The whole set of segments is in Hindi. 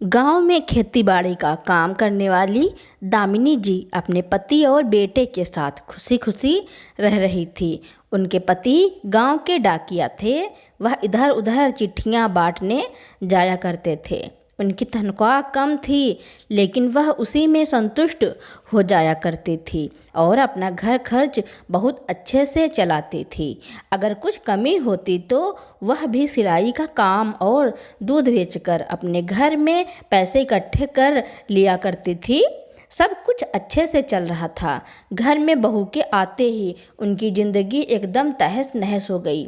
गांव में खेतीबाड़ी का काम करने वाली दामिनी जी अपने पति और बेटे के साथ खुशी खुशी रह रही थी। उनके पति गांव के डाकिया थे। वह इधर उधर चिट्ठियां बांटने जाया करते थे। उनकी तनख्वाह कम थी, लेकिन वह उसी में संतुष्ट हो जाया करती थी और अपना घर खर्च बहुत अच्छे से चलाती थी। अगर कुछ कमी होती तो वह भी सिलाई का काम और दूध बेचकर अपने घर में पैसे इकट्ठे कर लिया करती थी। सब कुछ अच्छे से चल रहा था। घर में बहू के आते ही उनकी ज़िंदगी एकदम तहस नहस हो गई।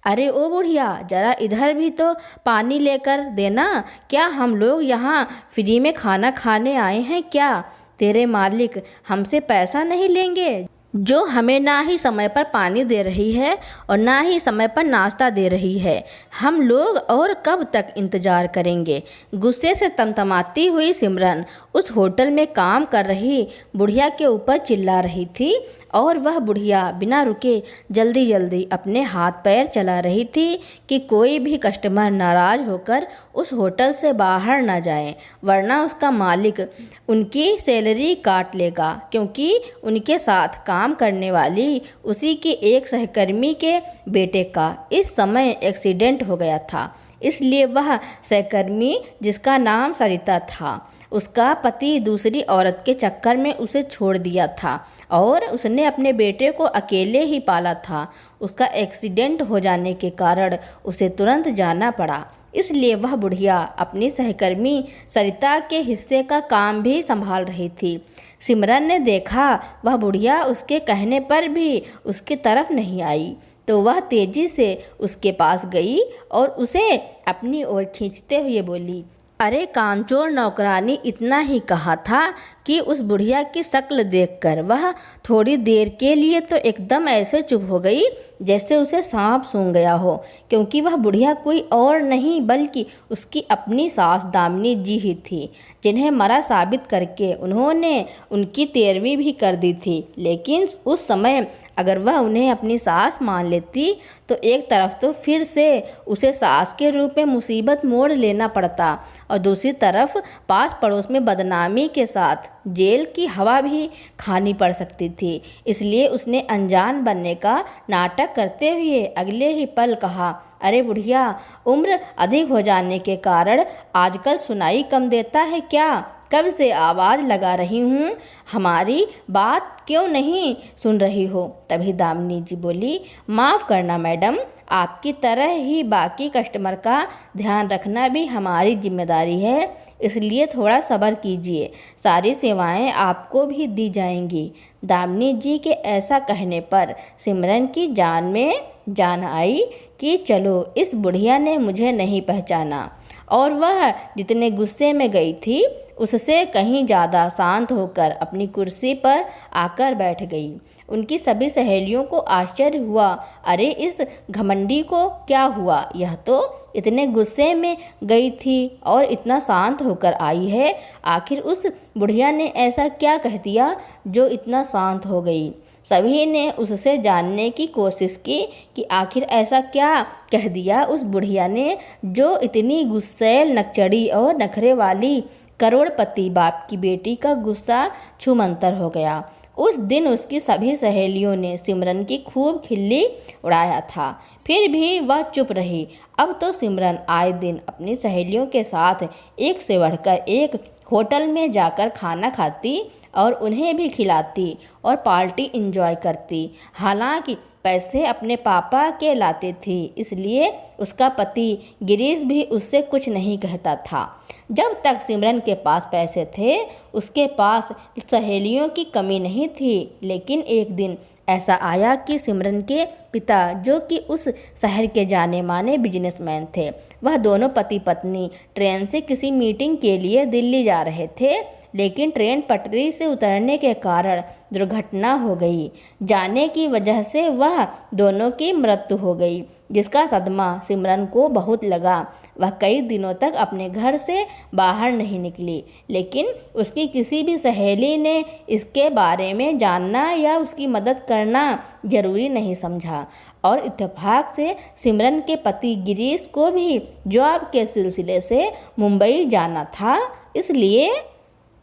अरे ओ बुढ़िया, जरा इधर भी तो पानी लेकर देना। क्या हम लोग यहाँ फ्री में खाना खाने आए हैं क्या? तेरे मालिक हमसे पैसा नहीं लेंगे, जो हमें ना ही समय पर पानी दे रही है और ना ही समय पर नाश्ता दे रही है। हम लोग और कब तक इंतज़ार करेंगे? गुस्से से तमतमाती हुई सिमरन उस होटल में काम कर रही बुढ़िया के ऊपर चिल्ला रही थी और वह बुढ़िया बिना रुके जल्दी जल्दी अपने हाथ पैर चला रही थी कि कोई भी कस्टमर नाराज़ होकर उस होटल से बाहर ना जाए, वरना उसका मालिक उनकी सैलरी काट लेगा, क्योंकि उनके साथ काम करने वाली उसी के एक सहकर्मी के बेटे का इस समय एक्सीडेंट हो गया था। इसलिए वह सहकर्मी, जिसका नाम सरिता था, उसका पति दूसरी औरत के चक्कर में उसे छोड़ दिया था और उसने अपने बेटे को अकेले ही पाला था। उसका एक्सीडेंट हो जाने के कारण उसे तुरंत जाना पड़ा। इसलिए वह बुढ़िया अपनी सहकर्मी सरिता के हिस्से का काम भी संभाल रही थी। सिमरन ने देखा वह बुढ़िया उसके कहने पर भी उसकी तरफ नहीं आई, तो वह तेजी से उसके पास गई और उसे अपनी ओर खींचते हुए बोली, अरे कामचोर नौकरानी, इतना ही कहा था कि उस बुढ़िया की शक्ल देखकर वह थोड़ी देर के लिए तो एकदम ऐसे चुप हो गई जैसे उसे सांप सूंघ गया हो, क्योंकि वह बुढ़िया कोई और नहीं बल्कि उसकी अपनी सास दामिनी जी ही थी, जिन्हें मरा साबित करके उन्होंने उनकी 13वीं भी कर दी थी। लेकिन उस समय अगर वह उन्हें अपनी सास मान लेती तो एक तरफ तो फिर से उसे सास के रूप में मुसीबत मोड़ लेना पड़ता और दूसरी तरफ पास पड़ोस में बदनामी के साथ जेल की हवा भी खानी पड़ सकती थी। इसलिए उसने अनजान बनने का नाटक करते हुए अगले ही पल कहा, अरे बुढ़िया, उम्र अधिक हो जाने के कारण आजकल सुनाई कम देता है क्या? कब से आवाज़ लगा रही हूँ, हमारी बात क्यों नहीं सुन रही हो? तभी दामिनी जी बोली, माफ़ करना मैडम, आपकी तरह ही बाकी कस्टमर का ध्यान रखना भी हमारी जिम्मेदारी है, इसलिए थोड़ा सब्र कीजिए, सारी सेवाएं आपको भी दी जाएंगी। दामिनी जी के ऐसा कहने पर सिमरन की जान में जान आई कि चलो, इस बुढ़िया ने मुझे नहीं पहचाना, और वह जितने गुस्से में गई थी उससे कहीं ज़्यादा शांत होकर अपनी कुर्सी पर आकर बैठ गई। उनकी सभी सहेलियों को आश्चर्य हुआ, अरे इस घमंडी को क्या हुआ? यह तो इतने गुस्से में गई थी और इतना शांत होकर आई है। आखिर उस बुढ़िया ने ऐसा क्या कह दिया जो इतना शांत हो गई? सभी ने उससे जानने की कोशिश की कि आखिर ऐसा क्या कह दिया उस बुढ़िया ने जो इतनी गुस्सैल, नकचड़ी और नखरे वाली करोड़पति बाप की बेटी का गुस्सा छूमंतर हो गया। उस दिन उसकी सभी सहेलियों ने सिमरन की खूब खिल्ली उड़ाया था, फिर भी वह चुप रही। अब तो सिमरन आए दिन अपनी सहेलियों के साथ एक से बढ़कर एक होटल में जाकर खाना खाती और उन्हें भी खिलाती और पार्टी एंजॉय करती। हालांकि पैसे अपने पापा के लाते थी, इसलिए उसका पति गिरीश भी उससे कुछ नहीं कहता था। जब तक सिमरन के पास पैसे थे, उसके पास सहेलियों की कमी नहीं थी। लेकिन एक दिन ऐसा आया कि सिमरन के पिता, जो कि उस शहर के जाने माने बिजनेसमैन थे, वह दोनों पति पत्नी ट्रेन से किसी मीटिंग के लिए दिल्ली जा रहे थे, लेकिन ट्रेन पटरी से उतरने के कारण दुर्घटना हो गई, जाने की वजह से वह दोनों की मृत्यु हो गई, जिसका सदमा सिमरन को बहुत लगा। वह कई दिनों तक अपने घर से बाहर नहीं निकली, लेकिन उसकी किसी भी सहेली ने इसके बारे में जानना या उसकी मदद करना जरूरी नहीं समझा। और इत्तेफाक से सिमरन के पति गिरीश को भी जॉब के सिलसिले से मुंबई जाना था, इसलिए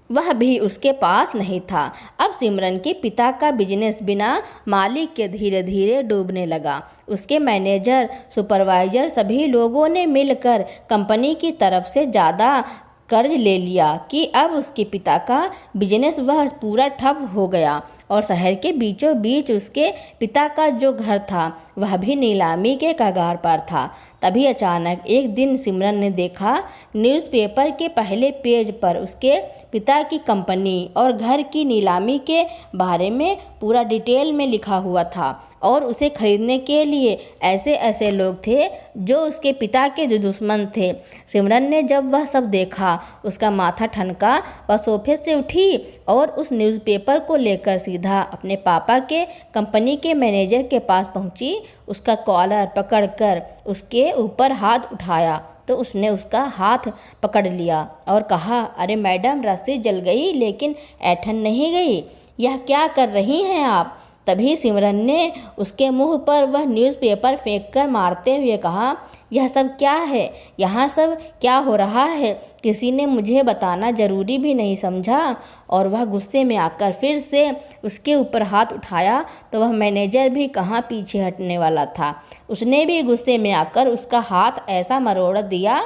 वह भी उसके पास नहीं था। अब सिमरन के पिता का बिजनेस बिना मालिक के धीरे धीरे डूबने लगा। उसके मैनेजर, सुपरवाइजर सभी लोगों ने मिलकर कंपनी की तरफ से ज़्यादा कर्ज ले लिया कि अब उसके पिता का बिजनेस वह पूरा ठप हो गया और शहर के बीचों बीच उसके पिता का जो घर था वह भी नीलामी के कगार पर था। तभी अचानक एक दिन सिमरन ने देखा न्यूज़पेपर के पहले पेज पर उसके पिता की कंपनी और घर की नीलामी के बारे में पूरा डिटेल में लिखा हुआ था और उसे खरीदने के लिए ऐसे ऐसे लोग थे जो उसके पिता के दुश्मन थे। सिमरन ने जब वह सब देखा उसका माथा ठनका। वह सोफे से उठी और उस न्यूज़पेपर को लेकर सीधा अपने पापा के कंपनी के मैनेजर के पास पहुंची। उसका कॉलर पकड़कर उसके ऊपर हाथ उठाया तो उसने उसका हाथ पकड़ लिया और कहा, अरे मैडम, रस्सी जल गई लेकिन ऐंठन नहीं गई, यह क्या कर रही हैं आप? तभी सिमरन ने उसके मुंह पर वह न्यूज़पेपर फेंककर मारते हुए कहा, यह सब क्या है? यहाँ सब क्या हो रहा है? किसी ने मुझे बताना ज़रूरी भी नहीं समझा? और वह गुस्से में आकर फिर से उसके ऊपर हाथ उठाया तो वह मैनेजर भी कहाँ पीछे हटने वाला था। उसने भी गुस्से में आकर उसका हाथ ऐसा मरोड़ दिया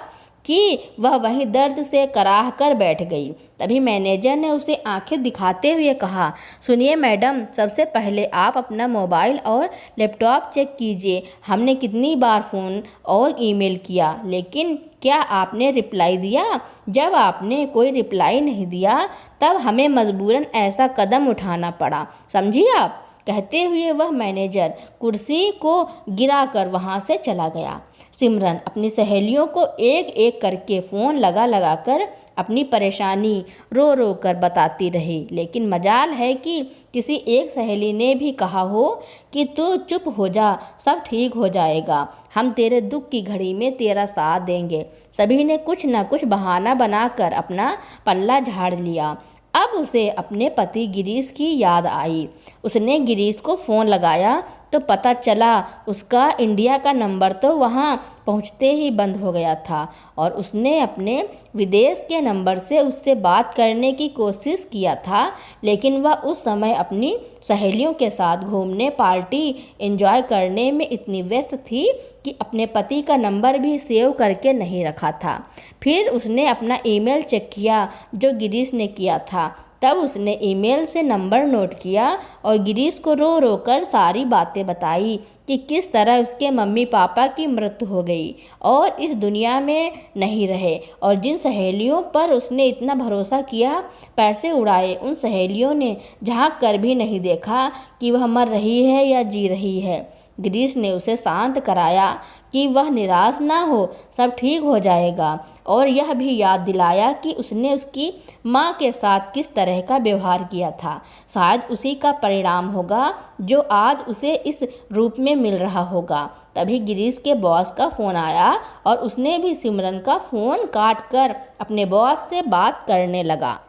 कि वह वहीं दर्द से कराह कर बैठ गई। तभी मैनेजर ने उसे आंखें दिखाते हुए कहा, सुनिए मैडम, सबसे पहले आप अपना मोबाइल और लैपटॉप चेक कीजिए। हमने कितनी बार फ़ोन और ईमेल किया, लेकिन क्या आपने रिप्लाई दिया? जब आपने कोई रिप्लाई नहीं दिया तब हमें मजबूरन ऐसा कदम उठाना पड़ा, समझिए आप। कहते हुए वह मैनेजर कुर्सी को गिराकर वहाँ से चला गया। सिमरन अपनी सहेलियों को एक एक करके फ़ोन लगा लगा कर अपनी परेशानी रो रो कर बताती रही, लेकिन मजाल है कि किसी एक सहेली ने भी कहा हो कि तू चुप हो जा, सब ठीक हो जाएगा, हम तेरे दुख की घड़ी में तेरा साथ देंगे। सभी ने कुछ न कुछ बहाना बनाकर अपना पल्ला झाड़ लिया। अब उसे अपने पति गिरीश की याद आई। उसने गिरीश को फ़ोन लगाया तो पता चला उसका इंडिया का नंबर तो वहाँ पहुँचते ही बंद हो गया था और उसने अपने विदेश के नंबर से उससे बात करने की कोशिश किया था, लेकिन वह उस समय अपनी सहेलियों के साथ घूमने, पार्टी एंजॉय करने में इतनी व्यस्त थी कि अपने पति का नंबर भी सेव करके नहीं रखा था। फिर उसने अपना ईमेल चेक किया जो गिरीश ने किया था। तब उसने ईमेल से नंबर नोट किया और गिरीश को रो रो कर सारी बातें बताई कि किस तरह उसके मम्मी पापा की मृत्यु हो गई और इस दुनिया में नहीं रहे, और जिन सहेलियों पर उसने इतना भरोसा किया, पैसे उड़ाए, उन सहेलियों ने झांक कर भी नहीं देखा कि वह मर रही है या जी रही है। गिरीश ने उसे शांत कराया कि वह निराश ना हो, सब ठीक हो जाएगा, और यह भी याद दिलाया कि उसने उसकी माँ के साथ किस तरह का व्यवहार किया था। शायद उसी का परिणाम होगा जो आज उसे इस रूप में मिल रहा होगा। तभी गिरीश के बॉस का फ़ोन आया और उसने भी सिमरन का फ़ोन काट कर अपने बॉस से बात करने लगा,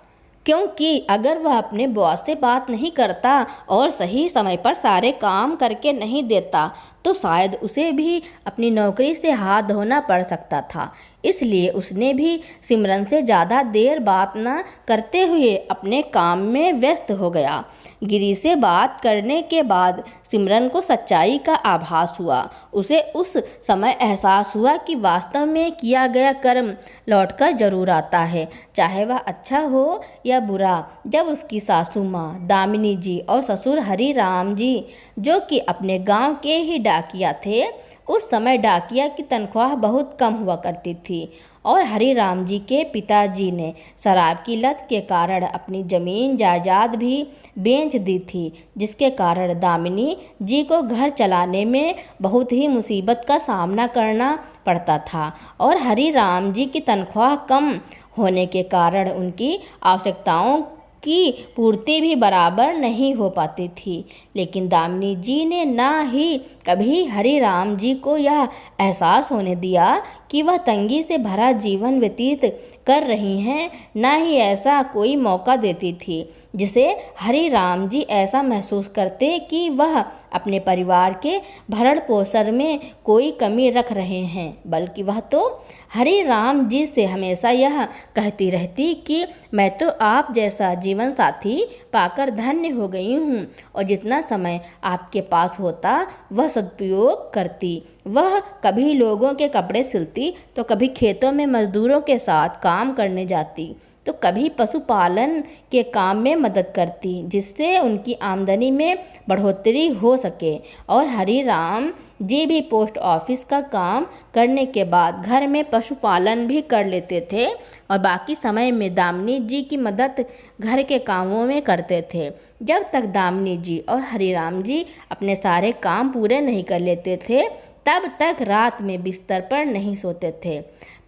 क्योंकि अगर वह अपने बॉस से बात नहीं करता और सही समय पर सारे काम करके नहीं देता तो शायद उसे भी अपनी नौकरी से हाथ धोना पड़ सकता था। इसलिए उसने भी सिमरन से ज़्यादा देर बात न करते हुए अपने काम में व्यस्त हो गया। गिरीश से बात करने के बाद सिमरन को सच्चाई का आभास हुआ। उसे उस समय एहसास हुआ कि वास्तव में किया गया कर्म लौटकर जरूर आता है, चाहे वह अच्छा हो या बुरा। जब उसकी सासू माँ दामिनी जी और ससुर हरि राम जी, जो कि अपने गांव के ही डाकिया थे, उस समय डाकिया की तनख्वाह बहुत कम हुआ करती थी और हरि राम जी के पिताजी ने शराब की लत के कारण अपनी ज़मीन जायदाद भी बेच दी थी, जिसके कारण दामिनी जी को घर चलाने में बहुत ही मुसीबत का सामना करना पड़ता था और हरि राम जी की तनख्वाह कम होने के कारण उनकी आवश्यकताओं की पूर्ति भी बराबर नहीं हो पाती थी। लेकिन दामिनी जी ने ना ही कभी हरि राम जी को यह एहसास होने दिया कि वह तंगी से भरा जीवन व्यतीत कर रही हैं, ना ही ऐसा कोई मौका देती थी जिसे हरि राम जी ऐसा महसूस करते कि वह अपने परिवार के भरण पोषण में कोई कमी रख रहे हैं। बल्कि वह तो हरि राम जी से हमेशा यह कहती रहती कि मैं तो आप जैसा जीवन साथी पाकर धन्य हो गई हूँ और जितना समय आपके पास होता वह सदुपयोग करती। वह कभी लोगों के कपड़े सिलती तो कभी खेतों में मजदूरों के साथ काम करने जाती तो कभी पशुपालन के काम में मदद करती जिससे उनकी आमदनी में बढ़ोतरी हो सके। और हरि राम जी भी पोस्ट ऑफिस का काम करने के बाद घर में पशुपालन भी कर लेते थे और बाकी समय में दामिनी जी की मदद घर के कामों में करते थे। जब तक दामिनी जी और हरि राम जी अपने सारे काम पूरे नहीं कर लेते थे तब तक रात में बिस्तर पर नहीं सोते थे।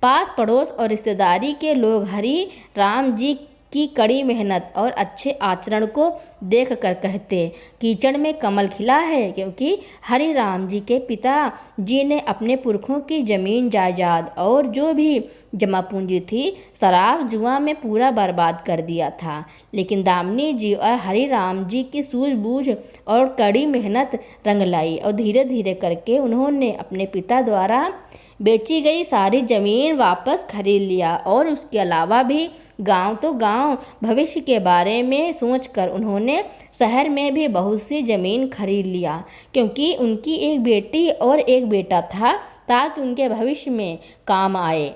पास पड़ोस और रिश्तेदारी के लोग हरि राम जी की कड़ी मेहनत और अच्छे आचरण को देखकर कहते कीचड़ में कमल खिला है, क्योंकि हरि राम जी के पिता जी ने अपने पुरखों की जमीन जायदाद और जो भी जमा पूंजी थी शराब जुआ में पूरा बर्बाद कर दिया था। लेकिन दामिनी जी और हरि राम जी की सूझबूझ और कड़ी मेहनत रंग लाई और धीरे धीरे करके उन्होंने अपने पिता द्वारा बेची गई सारी ज़मीन वापस खरीद लिया और उसके अलावा भी गांव तो गांव भविष्य के बारे में सोचकर उन्होंने शहर में भी बहुत सी ज़मीन खरीद लिया, क्योंकि उनकी एक बेटी और एक बेटा था ताकि उनके भविष्य में काम आए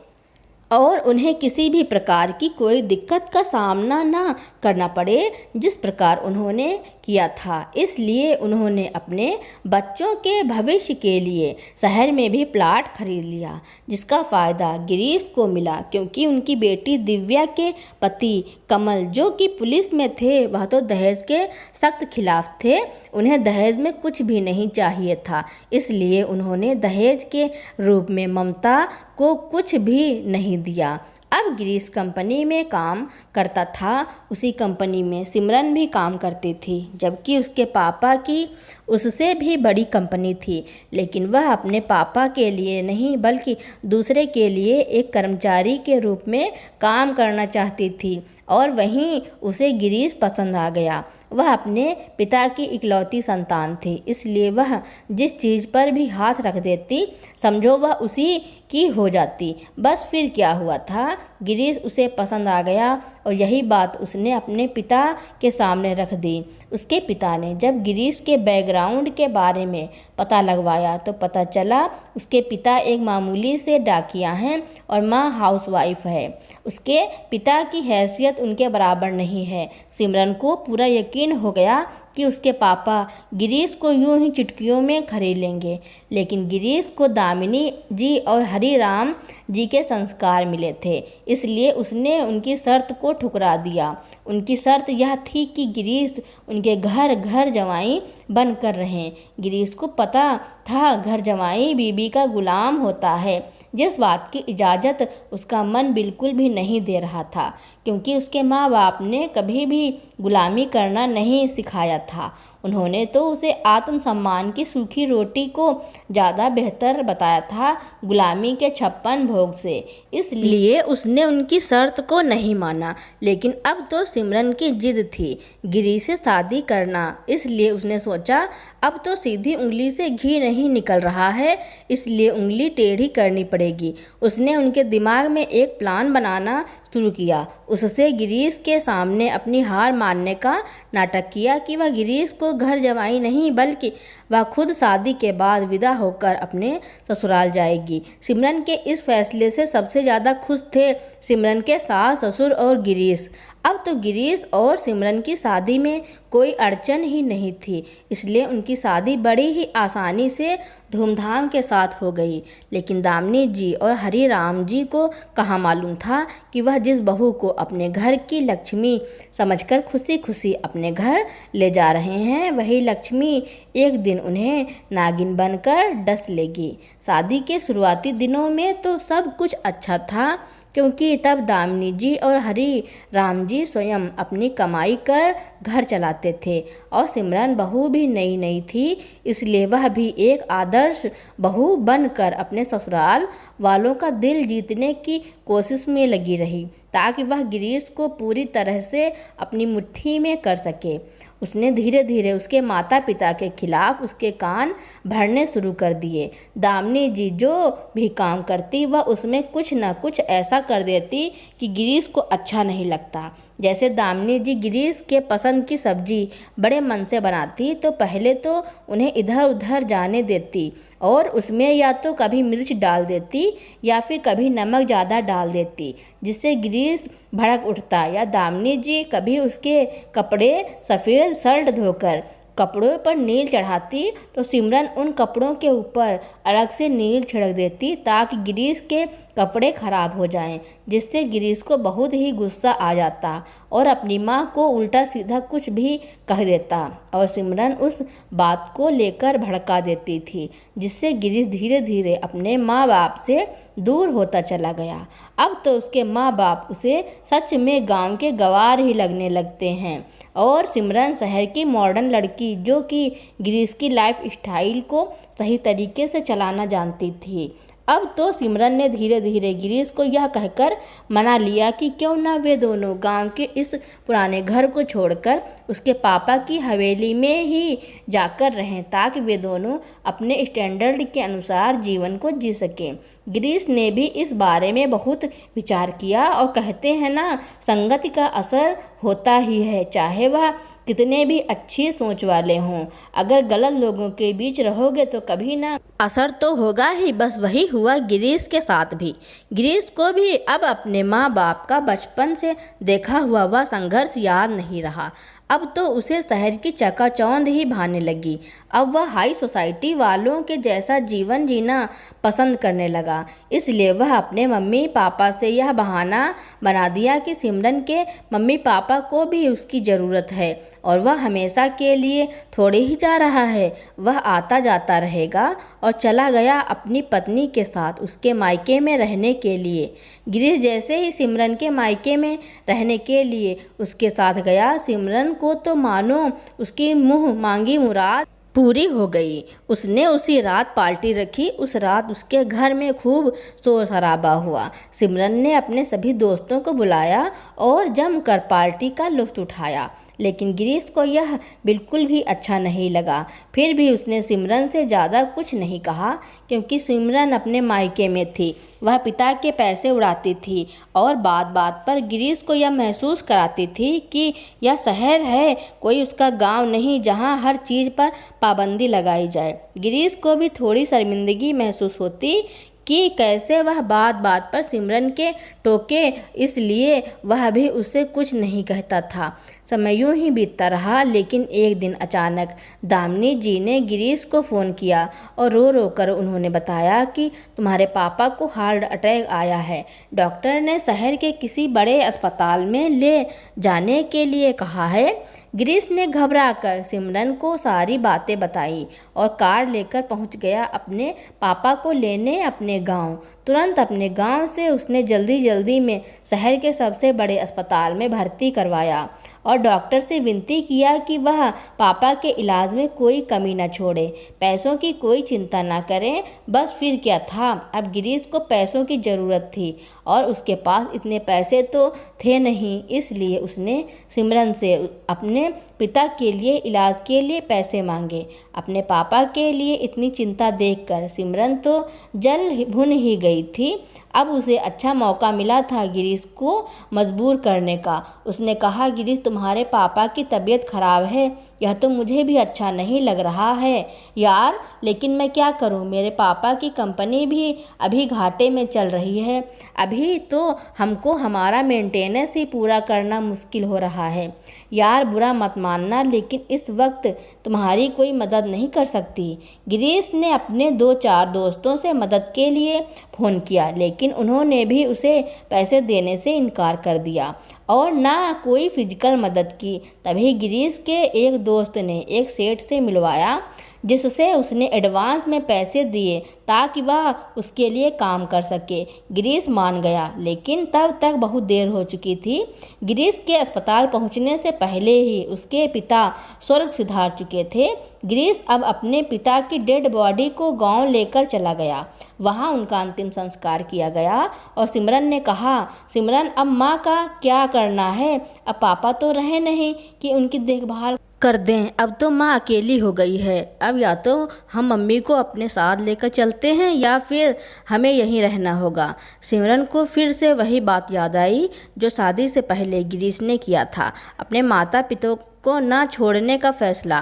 और उन्हें किसी भी प्रकार की कोई दिक्कत का सामना ना करना पड़े जिस प्रकार उन्होंने किया था। इसलिए उन्होंने अपने बच्चों के भविष्य के लिए शहर में भी प्लाट खरीद लिया, जिसका फ़ायदा गिरीश को मिला, क्योंकि उनकी बेटी दिव्या के पति कमल जो कि पुलिस में थे वह तो दहेज के सख्त खिलाफ थे। उन्हें दहेज में कुछ भी नहीं चाहिए था, इसलिए उन्होंने दहेज के रूप में ममता को कुछ भी नहीं दिया। अब गिरीश कंपनी में काम करता था, उसी कंपनी में सिमरन भी काम करती थी, जबकि उसके पापा की उससे भी बड़ी कंपनी थी। लेकिन वह अपने पापा के लिए नहीं बल्कि दूसरे के लिए एक कर्मचारी के रूप में काम करना चाहती थी और वहीं उसे गिरीश पसंद आ गया। वह अपने पिता की इकलौती संतान थी, इसलिए वह जिस चीज़ पर भी हाथ रख देती समझो वह उसी की हो जाती। बस फिर क्या हुआ था, गिरीश उसे पसंद आ गया और यही बात उसने अपने पिता के सामने रख दी। उसके पिता ने जब गिरीश के बैकग्राउंड के बारे में पता लगवाया तो पता चला उसके पिता एक मामूली से डाकिया हैं और माँ हाउसवाइफ है। उसके पिता की हैसियत उनके बराबर नहीं है। सिमरन को पूरा यकीन हो गया कि उसके पापा गिरीश को यूं ही चुटकियों में खरीद लेंगे, लेकिन गिरीश को दामिनी जी और हरि राम जी के संस्कार मिले थे, इसलिए उसने उनकी शर्त को ठुकरा दिया। उनकी शर्त यह थी कि गिरीश उनके घर जवाई बन कर रहें। गिरीश को पता था घर जवाई बीबी का गुलाम होता है, जिस बात की इजाज़त उसका मन बिल्कुल भी नहीं दे रहा था, क्योंकि उसके माँ बाप ने कभी भी गुलामी करना नहीं सिखाया था। उन्होंने तो उसे आत्मसम्मान की सूखी रोटी को ज़्यादा बेहतर बताया था गुलामी के 56 भोग से, इसलिए उसने उनकी शर्त को नहीं माना। लेकिन अब तो सिमरन की जिद थी गिरीश से शादी करना, इसलिए उसने सोचा अब तो सीधी उंगली से घी नहीं निकल रहा है, इसलिए उंगली टेढ़ी करनी पड़ेगी। उसने उनके दिमाग में एक प्लान बनाना शुरू किया। उससे गिरीश के सामने अपनी हार मानने का नाटक किया कि वह गिरीश को घर जवाई नहीं बल्कि वह खुद शादी के बाद विदा होकर अपने ससुराल जाएगी। सिमरन के इस फैसले से सबसे ज़्यादा खुश थे सिमरन के सास ससुर और गिरीश। अब तो गिरीश और सिमरन की शादी में कोई अड़चन ही नहीं थी, इसलिए उनकी शादी बड़ी ही आसानी से धूमधाम के साथ हो गई। लेकिन दामिनी जी और हरि राम जी को कहाँ मालूम था कि वह जिस बहू को अपने घर की लक्ष्मी समझकर खुशी खुशी अपने घर ले जा रहे हैं, वही लक्ष्मी एक दिन उन्हें नागिन बनकर डस लेगी। शादी के शुरुआती दिनों में तो सब कुछ अच्छा था, क्योंकि तब दामिनी जी और हरी राम जी स्वयं अपनी कमाई कर घर चलाते थे और सिमरन बहू भी नई नई थी, इसलिए वह भी एक आदर्श बहू बनकर अपने ससुराल वालों का दिल जीतने की कोशिश में लगी रही ताकि वह गिरीश को पूरी तरह से अपनी मुट्ठी में कर सके। उसने धीरे धीरे उसके माता पिता के खिलाफ उसके कान भरने शुरू कर दिए। दामिनी जी जो भी काम करती वह उसमें कुछ न कुछ ऐसा कर देती कि गिरीश को अच्छा नहीं लगता। जैसे दामिनी जी गिरीश के पसंद की सब्जी बड़े मन से बनाती तो पहले तो उन्हें इधर उधर जाने देती और उसमें या तो कभी मिर्च डाल देती या फिर कभी नमक ज़्यादा डाल देती, जिससे गिरीश भड़क उठता। या दामिनी जी कभी उसके कपड़े सफ़ेद शर्ट धोकर कपड़ों पर नील चढ़ाती तो सिमरन उन कपड़ों के ऊपर अलग से नील छिड़क देती ताकि गिरीश के कपड़े खराब हो जाएं, जिससे गिरीश को बहुत ही गुस्सा आ जाता और अपनी माँ को उल्टा सीधा कुछ भी कह देता और सिमरन उस बात को लेकर भड़का देती थी, जिससे गिरीश धीरे धीरे अपने माँ बाप से दूर होता चला गया। अब तो उसके माँ बाप उसे सच में गांव के गंवार ही लगने लगते हैं और सिमरन शहर की मॉडर्न लड़की जो कि गिरीश की लाइफ स्टाइल को सही तरीके से चलाना जानती थी। अब तो सिमरन ने धीरे धीरे गिरीश को यह कहकर मना लिया कि क्यों ना वे दोनों गांव के इस पुराने घर को छोड़कर उसके पापा की हवेली में ही जाकर रहें ताकि वे दोनों अपने स्टैंडर्ड के अनुसार जीवन को जी सकें। गिरीश ने भी इस बारे में बहुत विचार किया और कहते हैं ना, संगति का असर होता ही है, चाहे वह कितने भी अच्छी सोच वाले हों। अगर गलत लोगों के बीच रहोगे तो कभी ना असर तो होगा ही। बस वही हुआ गिरीश के साथ भी। गिरीश को भी अब अपने माँ बाप का बचपन से देखा हुआ वह संघर्ष याद नहीं रहा। अब तो उसे शहर की चकाचौंध ही भाने लगी। अब वह हाई सोसाइटी वालों के जैसा जीवन जीना पसंद करने लगा। इसलिए वह अपने मम्मी पापा से यह बहाना बना दिया कि सिमरन के मम्मी पापा को भी उसकी ज़रूरत है और वह हमेशा के लिए थोड़े ही जा रहा है, वह आता जाता रहेगा और चला गया अपनी पत्नी के साथ उसके मायके में रहने के लिए। गिरीश जैसे ही सिमरन के मायके में रहने के लिए उसके साथ गया, सिमरन को तो मानो उसकी मुँह मांगी मुराद पूरी हो गई। उसने उसी रात पार्टी रखी। उस रात उसके घर में खूब शोर शराबा हुआ। सिमरन ने अपने सभी दोस्तों को बुलाया और जमकर पार्टी का लुत्फ उठाया, लेकिन गिरीश को यह बिल्कुल भी अच्छा नहीं लगा। फिर भी उसने सिमरन से ज़्यादा कुछ नहीं कहा क्योंकि सिमरन अपने मायके में थी। वह पिता के पैसे उड़ाती थी और बात बात पर गिरीश को यह महसूस कराती थी कि यह शहर है, कोई उसका गांव नहीं जहां हर चीज़ पर पाबंदी लगाई जाए। गिरीश को भी थोड़ी शर्मिंदगी महसूस होती कि कैसे वह बात बात पर सिमरन के टोके, इसलिए वह भी उससे कुछ नहीं कहता था। समय यूं ही बीतता रहा, लेकिन एक दिन अचानक दामिनी जी ने गिरीश को फ़ोन किया और रो रो कर उन्होंने बताया कि तुम्हारे पापा को हार्ट अटैक आया है। डॉक्टर ने शहर के किसी बड़े अस्पताल में ले जाने के लिए कहा है। गिरीश ने घबराकर सिमरन को सारी बातें बताई और कार लेकर पहुंच गया अपने पापा को लेने अपने गांव। तुरंत अपने गांव से उसने जल्दी जल्दी में शहर के सबसे बड़े अस्पताल में भर्ती करवाया और डॉक्टर से विनती किया कि वह पापा के इलाज में कोई कमी न छोड़े, पैसों की कोई चिंता न करें। बस फिर क्या था, अब गिरीश को पैसों की ज़रूरत थी और उसके पास इतने पैसे तो थे नहीं, इसलिए उसने सिमरन से अपने पिता के लिए इलाज के लिए पैसे मांगे। अपने पापा के लिए इतनी चिंता देखकर सिमरन तो जल भुन ही गई थी। अब उसे अच्छा मौका मिला था गिरीश को मजबूर करने का। उसने कहा, गिरीश तुम्हारे पापा की तबीयत खराब है, यह तो मुझे भी अच्छा नहीं लग रहा है यार, लेकिन मैं क्या करूं, मेरे पापा की कंपनी भी अभी घाटे में चल रही है। अभी तो हमको हमारा मेंटेनेंस ही पूरा करना मुश्किल हो रहा है यार, बुरा मत मानना, लेकिन इस वक्त तुम्हारी कोई मदद नहीं कर सकती। गिरीश ने अपने 2-4 दोस्तों से मदद के लिए फ़ोन किया, लेकिन उन्होंने भी उसे पैसे देने से इनकार कर दिया और ना कोई फिजिकल मदद की। तभी गिरीश के एक दोस्त ने एक सेठ से मिलवाया जिससे उसने एडवांस में पैसे दिए ताकि वह उसके लिए काम कर सके। गिरीश मान गया, लेकिन तब तक बहुत देर हो चुकी थी। गिरीश के अस्पताल पहुंचने से पहले ही उसके पिता स्वर्ग सिधार चुके थे। गिरीश अब अपने पिता की डेड बॉडी को गांव लेकर चला गया। वहां उनका अंतिम संस्कार किया गया और सिमरन ने कहा, सिमरन अब माँ का क्या करना है? अब पापा तो रहे नहीं कि उनकी देखभाल कर दें। अब तो माँ अकेली हो गई है। अब या तो हम मम्मी को अपने साथ लेकर चलते हैं या फिर हमें यहीं रहना होगा। सिमरन को फिर से वही बात याद आई जो शादी से पहले गिरीश ने किया था, अपने माता पिता को ना छोड़ने का फैसला।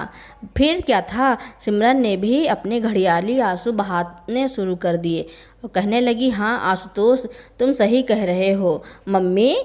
फिर क्या था, सिमरन ने भी अपने घड़ियाली आंसू बहाने शुरू कर दिए और कहने लगी, हाँ आशुतोष, तुम सही कह रहे हो। मम्मी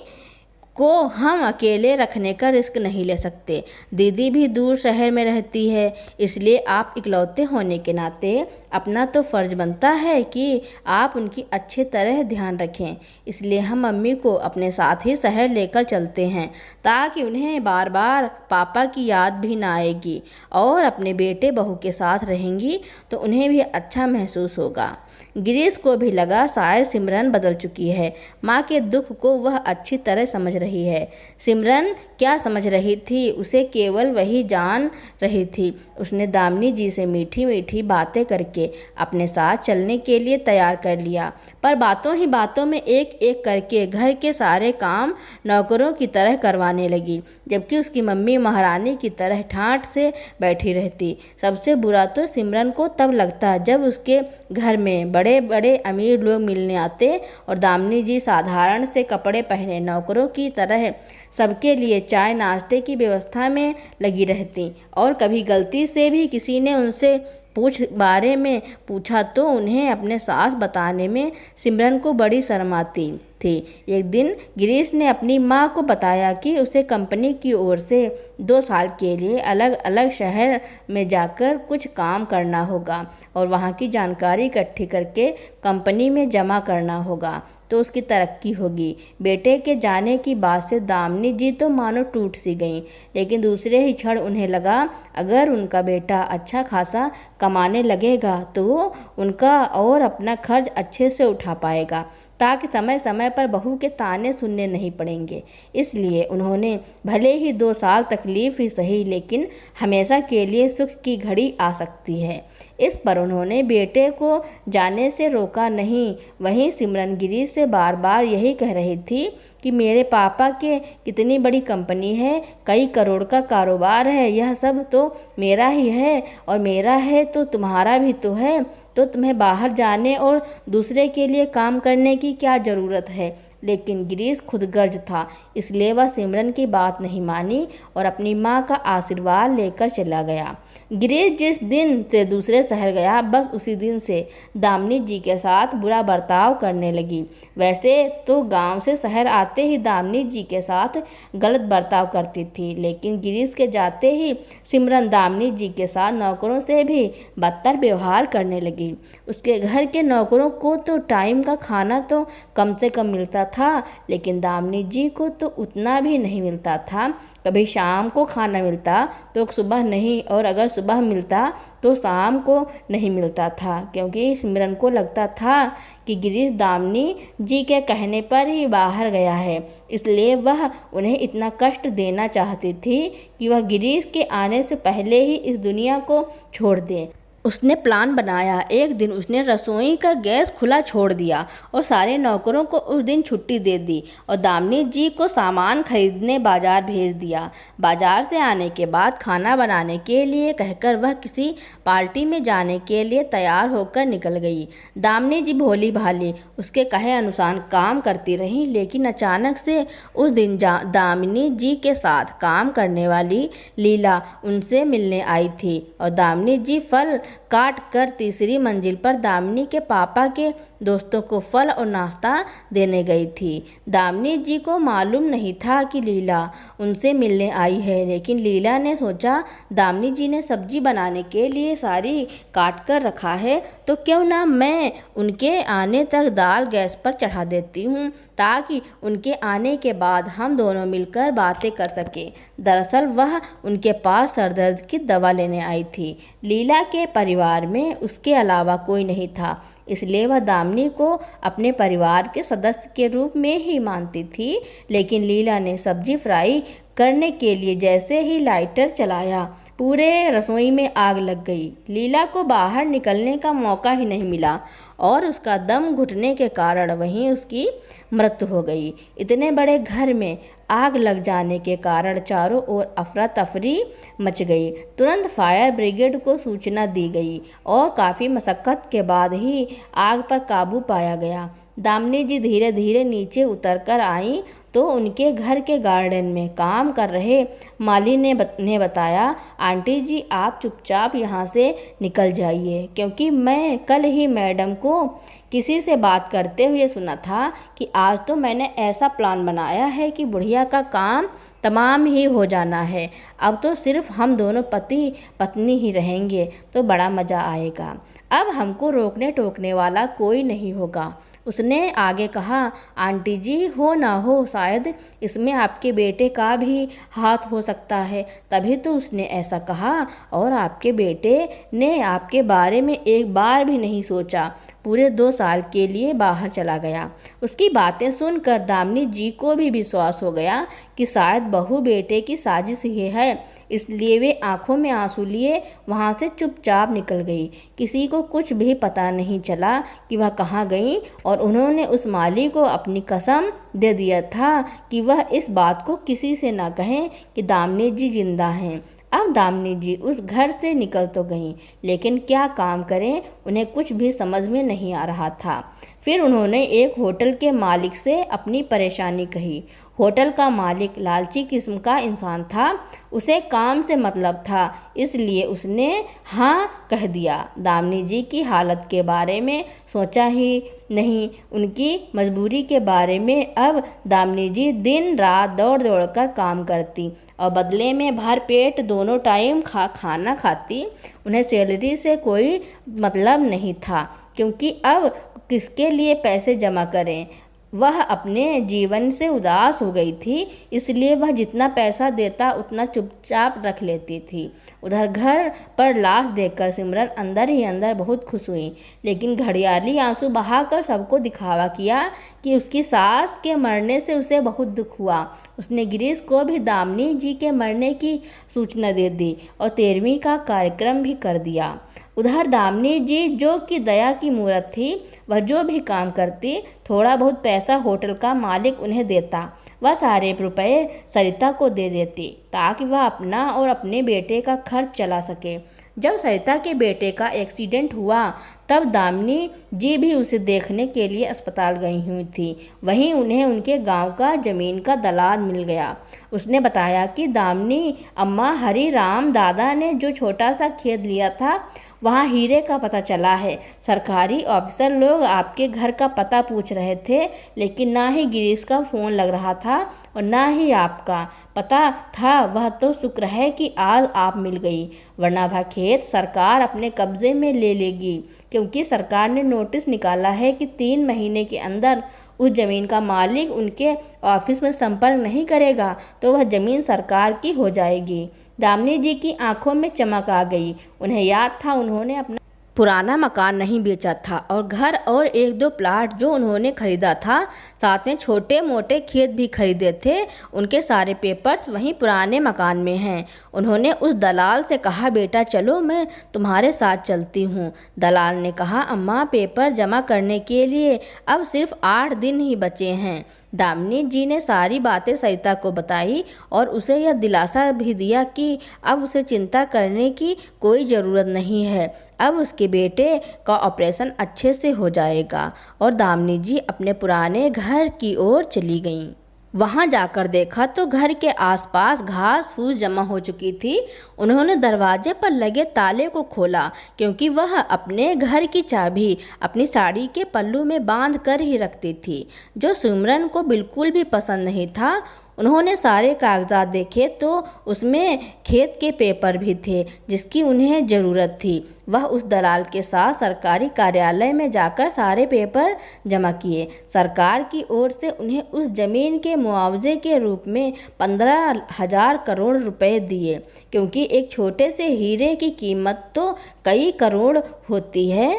को हम अकेले रखने का रिस्क नहीं ले सकते। दीदी भी दूर शहर में रहती है, इसलिए आप इकलौते होने के नाते अपना तो फ़र्ज़ बनता है कि आप उनकी अच्छी तरह ध्यान रखें। इसलिए हम मम्मी को अपने साथ ही शहर लेकर चलते हैं ताकि उन्हें बार बार पापा की याद भी ना आएगी और अपने बेटे बहू के साथ रहेंगी तो उन्हें भी अच्छा महसूस होगा। गिरीश को भी लगा शायद सिमरन बदल चुकी है। माँ के दुख को वह अच्छी तरह समझ रही है। सिमरन क्या समझ रही थी, उसे केवल वही जान रही थी। उसने दामिनी जी से मीठी मीठी बातें करके अपने साथ चलने के लिए तैयार कर लिया, पर बातों ही बातों में एक एक करके घर के सारे काम नौकरों की तरह करवाने लगी, जबकि उसकी मम्मी महारानी की तरह ठाठ से बैठी रहती। सबसे बुरा तो सिमरन को तब लगता जब उसके घर में बड़े बड़े अमीर लोग मिलने आते और दामिनी जी साधारण से कपड़े पहने नौकरों की तरह सबके लिए चाय नाश्ते की व्यवस्था में लगी रहती और कभी गलती से भी किसी ने उनसे बारे में पूछा तो उन्हें अपने सास बताने में सिमरन को बड़ी शर्म आती थी। एक दिन गिरीश ने अपनी माँ को बताया कि उसे कंपनी की ओर से 2 साल के लिए अलग अलग शहर में जाकर कुछ काम करना होगा और वहाँ की जानकारी इकट्ठी करके कंपनी में जमा करना होगा तो उसकी तरक्की होगी। बेटे के जाने की बात से दामिनी जी तो मानो टूट सी गईं, लेकिन दूसरे ही क्षण उन्हें लगा अगर उनका बेटा अच्छा खासा कमाने लगेगा तो उनका और अपना खर्च अच्छे से उठा पाएगा ताकि समय समय पर बहू के ताने सुनने नहीं पड़ेंगे। इसलिए उन्होंने भले ही 2 साल तकलीफ ही सही, लेकिन हमेशा के लिए सुख की घड़ी आ सकती है, इस पर उन्होंने बेटे को जाने से रोका नहीं। वहीं सिमरन गिरीश से बार बार यही कह रही थी कि मेरे पापा के कितनी बड़ी कंपनी है, कई करोड़ का कारोबार है, यह सब तो मेरा ही है और मेरा है तो तुम्हारा भी तो है, तो तुम्हें बाहर जाने और दूसरे के लिए काम करने की क्या ज़रूरत है। लेकिन गिरीश खुदगर्ज था, इसलिए वह सिमरन की बात नहीं मानी और अपनी माँ का आशीर्वाद लेकर चला गया। गिरीश जिस दिन से दूसरे शहर गया बस उसी दिन से दामिनी जी के साथ बुरा बर्ताव करने लगी। वैसे तो गांव से शहर आते ही दामिनी जी के साथ गलत बर्ताव करती थी, लेकिन गिरीश के जाते ही सिमरन दामिनी जी के साथ नौकरों से भी बदतर व्यवहार करने लगी। उसके घर के नौकरों को तो टाइम का खाना तो कम से कम मिलता था, लेकिन दामिनी जी को तो उतना भी नहीं मिलता था। कभी शाम को खाना मिलता तो सुबह नहीं, और अगर सुबह मिलता तो शाम को नहीं मिलता था, क्योंकि सिमरन को लगता था कि गिरीश दामिनी जी के कहने पर ही बाहर गया है, इसलिए वह उन्हें इतना कष्ट देना चाहती थी कि वह गिरीश के आने से पहले ही इस दुनिया को छोड़ दे। उसने प्लान बनाया। एक दिन उसने रसोई का गैस खुला छोड़ दिया और सारे नौकरों को उस दिन छुट्टी दे दी और दामिनी जी को सामान खरीदने बाजार भेज दिया। बाजार से आने के बाद खाना बनाने के लिए कहकर वह किसी पार्टी में जाने के लिए तैयार होकर निकल गई। दामिनी जी भोली भाली उसके कहे अनुसार काम करती रही, लेकिन अचानक से उस दिन दामिनी जी के साथ काम करने वाली लीला उनसे मिलने आई थी और दामिनी जी फल काट कर तीसरी मंजिल पर दामिनी के पापा के दोस्तों को फल और नाश्ता देने गई थी। दामिनी जी को मालूम नहीं था कि लीला उनसे मिलने आई है, लेकिन लीला ने सोचा दामिनी जी ने सब्जी बनाने के लिए सारी काट कर रखा है तो क्यों ना मैं उनके आने तक दाल गैस पर चढ़ा देती हूँ ताकि उनके आने के बाद हम दोनों मिलकर बातें कर सकें। दरअसल वह उनके पास सरदर्द की दवा लेने आई थी। लीला के परिवार में उसके अलावा कोई नहीं था, इसलिए वह दामिनी को अपने परिवार के सदस्य के रूप में ही मानती थी। लेकिन लीला ने सब्जी फ्राई करने के लिए जैसे ही लाइटर चलाया, पूरे रसोई में आग लग गई। लीला को बाहर निकलने का मौका ही नहीं मिला और उसका दम घुटने के कारण वहीं उसकी मृत्यु हो गई। इतने बड़े घर में आग लग जाने के कारण चारों ओर अफरा तफरी मच गई। तुरंत फायर ब्रिगेड को सूचना दी गई और काफ़ी मशक्क़त के बाद ही आग पर काबू पाया गया। दामिनी जी धीरे धीरे नीचे उतरकर आईं तो उनके घर के गार्डन में काम कर रहे माली ने बताया, आंटी जी आप चुपचाप यहाँ से निकल जाइए, क्योंकि मैं कल ही मैडम को किसी से बात करते हुए सुना था कि आज तो मैंने ऐसा प्लान बनाया है कि बुढ़िया का काम तमाम ही हो जाना है। अब तो सिर्फ हम दोनों पति पत्नी ही रहेंगे तो बड़ा मज़ा आएगा। अब हमको रोकने टोकने वाला कोई नहीं होगा। उसने आगे कहा, आंटी जी हो ना हो शायद इसमें आपके बेटे का भी हाथ हो सकता है, तभी तो उसने ऐसा कहा और आपके बेटे ने आपके बारे में एक बार भी नहीं सोचा, पूरे 2 साल के लिए बाहर चला गया। उसकी बातें सुनकर दामिनी जी को भी विश्वास हो गया कि शायद बहू बेटे की साजिश ही है, इसलिए वे आंखों में आंसू लिए वहाँ से चुपचाप निकल गई। किसी को कुछ भी पता नहीं चला कि वह कहाँ गई और उन्होंने उस माली को अपनी कसम दे दिया था कि वह इस बात को किसी से ना कहें कि दामिनी जी जिंदा हैं। अब दामिनी जी उस घर से निकल तो गईं, लेकिन क्या काम करें उन्हें कुछ भी समझ में नहीं आ रहा था। फिर उन्होंने एक होटल के मालिक से अपनी परेशानी कही। होटल का मालिक लालची किस्म का इंसान था, उसे काम से मतलब था, इसलिए उसने हाँ कह दिया। दामिनी जी की हालत के बारे में सोचा ही नहीं, उनकी मजबूरी के बारे में। अब दामिनी जी दिन रात दौड़ दौड़ कर काम करती और बदले में भर पेट दोनों टाइम खाना खाती। उन्हें सैलरी से कोई मतलब नहीं था, क्योंकि अब किसके लिए पैसे जमा करें। वह अपने जीवन से उदास हो गई थी, इसलिए वह जितना पैसा देता उतना चुपचाप रख लेती थी। उधर घर पर लाश देखकर सिमरन अंदर ही अंदर बहुत खुश हुई, लेकिन घड़ियाली आंसू बहाकर सबको दिखावा किया कि उसकी सास के मरने से उसे बहुत दुख हुआ। उसने गिरीश को भी दामिनी जी के मरने की सूचना दे दी और 13वीं का कार्यक्रम भी कर दिया। उधर दामिनी जी जो कि दया की मूरत थी, वह जो भी काम करती थोड़ा बहुत पैसा होटल का मालिक उन्हें देता, वह सारे रुपए सरिता को दे देती ताकि वह अपना और अपने बेटे का खर्च चला सके। जब सरिता के बेटे का एक्सीडेंट हुआ तब दामिनी जी भी उसे देखने के लिए अस्पताल गई हुई थी। वहीं उन्हें उनके गांव का ज़मीन का दलाल मिल गया। उसने बताया कि दामिनी अम्मा हरी राम दादा ने जो छोटा सा खेत लिया था वहाँ हीरे का पता चला है। सरकारी ऑफिसर लोग आपके घर का पता पूछ रहे थे, लेकिन ना ही गिरीश का फ़ोन लग रहा था और ना ही आपका पता था। वह तो शुक्र है कि आज आप मिल गई, वरना वह खेत सरकार अपने कब्जे में ले लेगी, क्योंकि सरकार ने नोटिस निकाला है कि 3 महीने के अंदर उस ज़मीन का मालिक उनके ऑफिस में संपर्क नहीं करेगा तो वह ज़मीन सरकार की हो जाएगी। दामिनी जी की आंखों में चमक आ गई। उन्हें याद था उन्होंने अपना पुराना मकान नहीं बेचा था और घर और 1-2 प्लाट जो उन्होंने खरीदा था, साथ में छोटे मोटे खेत भी खरीदे थे, उनके सारे पेपर्स वहीं पुराने मकान में हैं। उन्होंने उस दलाल से कहा, बेटा चलो मैं तुम्हारे साथ चलती हूँ। दलाल ने कहा, अम्मा पेपर जमा करने के लिए अब सिर्फ 8 दिन ही बचे हैं। दामिनी जी ने सारी बातें सरिता को बताई और उसे यह दिलासा भी दिया कि अब उसे चिंता करने की कोई ज़रूरत नहीं है, अब उसके बेटे का ऑपरेशन अच्छे से हो जाएगा। और दामिनी जी अपने पुराने घर की ओर चली गईं। वहां जाकर देखा तो घर के आसपास घास फूस जमा हो चुकी थी। उन्होंने दरवाजे पर लगे ताले को खोला, क्योंकि वह अपने घर की चाबी अपनी साड़ी के पल्लू में बांध कर ही रखती थी, जो सिमरन को बिल्कुल भी पसंद नहीं था। उन्होंने सारे कागजात देखे तो उसमें खेत के पेपर भी थे जिसकी उन्हें ज़रूरत थी। वह उस दलाल के साथ सरकारी कार्यालय में जाकर सारे पेपर जमा किए। सरकार की ओर से उन्हें उस जमीन के मुआवजे के रूप में 15,000 करोड़ रुपए दिए, क्योंकि एक छोटे से हीरे की कीमत तो कई करोड़ होती है।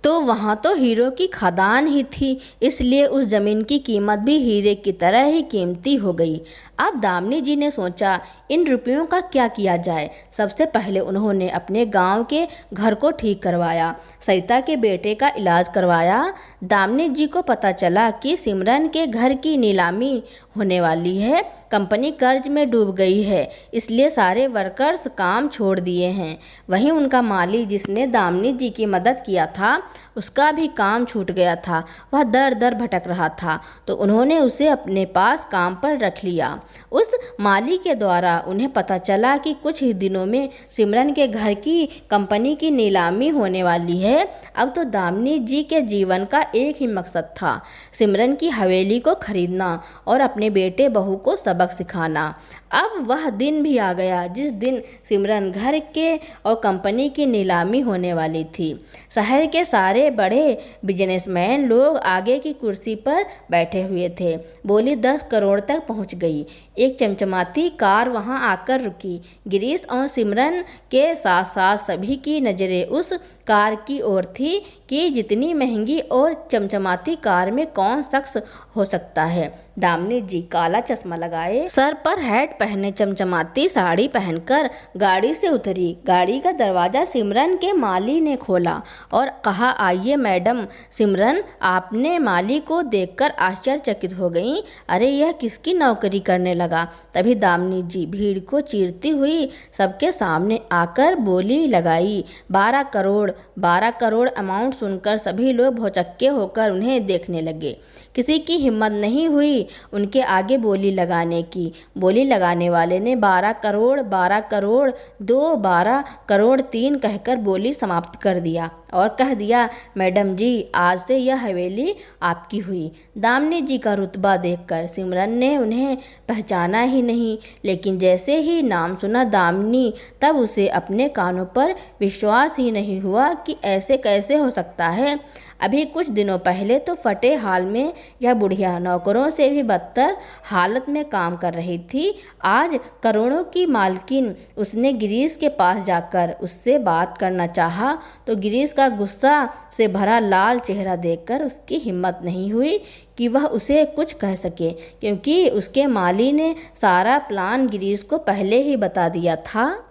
तो वहाँ तो हीरो की खदान ही थी, इसलिए उस ज़मीन की कीमत भी हीरे की तरह ही कीमती हो गई। अब दामिनी जी ने सोचा इन रुपयों का क्या किया जाए। सबसे पहले उन्होंने अपने गांव के घर को ठीक करवाया, सरिता के बेटे का इलाज करवाया। दामिनी जी को पता चला कि सिमरन के घर की नीलामी होने वाली है। कंपनी कर्ज में डूब गई है, इसलिए सारे वर्कर्स काम छोड़ दिए हैं। वहीं उनका माली जिसने दामिनी जी की मदद किया था उसका भी काम छूट गया था। वह दर दर भटक रहा था, तो उन्होंने उसे अपने पास काम पर रख लिया। उस माली के द्वारा उन्हें पता चला कि कुछ ही दिनों में सिमरन के घर की कंपनी की नीलामी होने वाली है। अब तो दामिनी जी के जीवन का एक ही मकसद था, सिमरन की हवेली को खरीदना और अपने बेटे बहू को सबक सिखाना। अब वह दिन भी आ गया जिस दिन सिमरन घर के और कंपनी की नीलामी होने वाली थी। शहर के सारे बड़े बिजनेसमैन लोग आगे की कुर्सी पर बैठे हुए थे। बोली 10 करोड़ तक पहुंच गई। एक चमचमाती कार वहां आकर रुकी। गिरीश और सिमरन के साथ साथ सभी की नज़रें उस कार की ओर थी कि जितनी महंगी और चमचमाती कार में कौन शख्स हो सकता है। दामिनी जी काला चश्मा लगाए, सर पर हैट पहने, चमचमाती साड़ी पहनकर गाड़ी से उतरी। गाड़ी का दरवाज़ा सिमरन के माली ने खोला और कहा, आइए मैडम। सिमरन आपने माली को देखकर आश्चर्यचकित हो गई। अरे यह किसकी नौकरी करने लगा? तभी दामिनी जी भीड़ को चीरती हुई सबके सामने आकर बोली लगाई, 12 करोड़। 12 करोड़ अमाउंट सुनकर सभी लोग भौचक्के होकर उन्हें देखने लगे। किसी की हिम्मत नहीं हुई उनके आगे बोली लगाने की। बोली लगाने वाले ने 12 करोड़, 12 करोड़ 2, 12 करोड़ 3 कहकर बोली समाप्त कर दिया और कह दिया, मैडम जी आज से यह हवेली आपकी हुई। दामिनी जी का रुतबा देखकर सिमरन ने उन्हें पहचाना ही नहीं, लेकिन जैसे ही नाम सुना दामिनी, तब उसे अपने कानों पर विश्वास ही नहीं हुआ कि ऐसे कैसे हो सकता है। अभी कुछ दिनों पहले तो फटे हाल में यह बुढ़िया नौकरों से भी बदतर हालत में काम कर रही थी। आज करोड़ों की मालकिन। उसने गिरीश के पास जाकर उससे बात करना चाहा तो गिरीश का गुस्सा से भरा लाल चेहरा देखकर उसकी हिम्मत नहीं हुई कि वह उसे कुछ कह सके, क्योंकि उसके माली ने सारा प्लान गिरीश को पहले ही बता दिया था।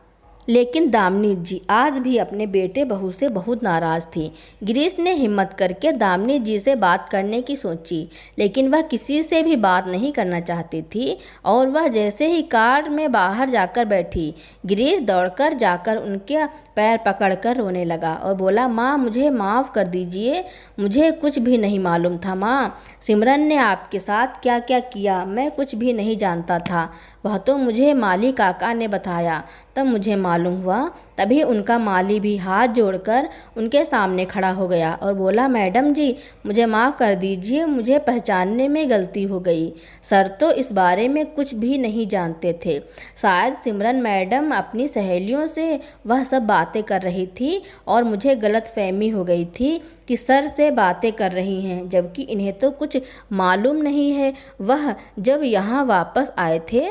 लेकिन दामिनी जी आज भी अपने बेटे बहू से बहुत नाराज़ थी। गिरीश ने हिम्मत करके दामिनी जी से बात करने की सोची, लेकिन वह किसी से भी बात नहीं करना चाहती थी और वह जैसे ही कार में बाहर जाकर बैठी, गिरीश दौड़कर जाकर उनके पैर पकड़कर रोने लगा और बोला, माँ मुझे माफ़ कर दीजिए, मुझे कुछ भी नहीं मालूम था माँ। सिमरन ने आपके साथ क्या क्या किया मैं कुछ भी नहीं जानता था। वह तो मुझे माली काका ने बताया, तब मुझे मालूम हुआ। तभी उनका माली भी हाथ जोड़कर उनके सामने खड़ा हो गया और बोला, मैडम जी मुझे माफ़ कर दीजिए, मुझे पहचानने में गलती हो गई। सर तो इस बारे में कुछ भी नहीं जानते थे। शायद सिमरन मैडम अपनी सहेलियों से वह सब बातें कर रही थी और मुझे गलतफहमी हो गई थी कि सर से बातें कर रही हैं, जबकि इन्हें तो कुछ मालूम नहीं है। वह जब यहाँ वापस आए थे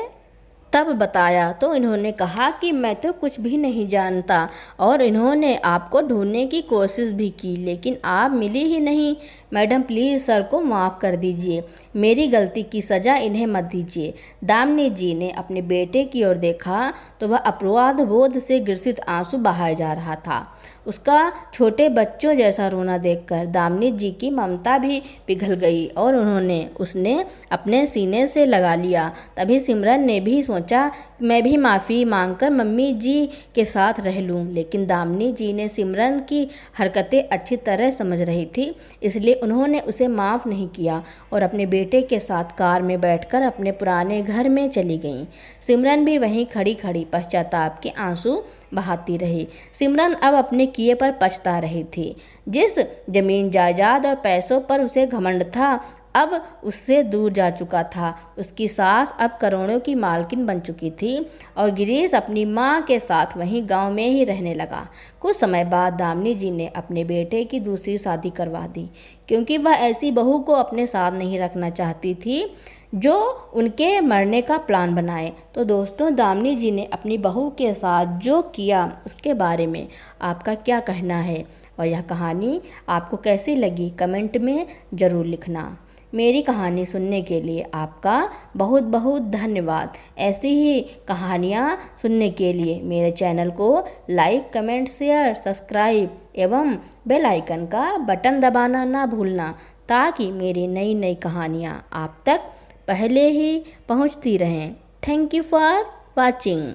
तब बताया तो इन्होंने कहा कि मैं तो कुछ भी नहीं जानता और इन्होंने आपको ढूंढने की कोशिश भी की, लेकिन आप मिली ही नहीं। मैडम प्लीज़ सर को माफ़ कर दीजिए, मेरी गलती की सज़ा इन्हें मत दीजिए। दामिनी जी ने अपने बेटे की ओर देखा तो वह अपराध बोध से ग्रसित आंसू बहाए जा रहा था। उसका छोटे बच्चों जैसा रोना देखकर दामिनी जी की ममता भी पिघल गई और उसने अपने सीने से लगा लिया। तभी सिमरन ने भी सोचा मैं भी माफ़ी मांगकर मम्मी जी के साथ रह लूं, लेकिन दामिनी जी ने सिमरन की हरकतें अच्छी तरह समझ रही थी, इसलिए उन्होंने उसे माफ़ नहीं किया और अपने बेटे के साथ कार में बैठकर अपने पुराने घर में चली गईं। सिमरन भी वहीं खड़ी खड़ी पश्चाताप के आंसू बहाती रही। सिमरन अब अपने किए पर पछता रही थी। जिस जमीन जायदाद और पैसों पर उसे घमंड था अब उससे दूर जा चुका था। उसकी सास अब करोड़ों की मालकिन बन चुकी थी और गिरीश अपनी माँ के साथ वहीं गांव में ही रहने लगा। कुछ समय बाद दामिनी जी ने अपने बेटे की दूसरी शादी करवा दी, क्योंकि वह ऐसी बहू को अपने साथ नहीं रखना चाहती थी जो उनके मरने का प्लान बनाए। तो दोस्तों, दामिनी जी ने अपनी बहू के साथ जो किया उसके बारे में आपका क्या कहना है, और यह कहानी आपको कैसी लगी कमेंट में ज़रूर लिखना। मेरी कहानी सुनने के लिए आपका बहुत बहुत धन्यवाद। ऐसी ही कहानियाँ सुनने के लिए मेरे चैनल को लाइक, कमेंट, शेयर, सब्सक्राइब एवं बेल आइकन का बटन दबाना ना भूलना, ताकि मेरी नई नई कहानियाँ आप तक पहले ही पहुँचती रहें। Thank you for watching.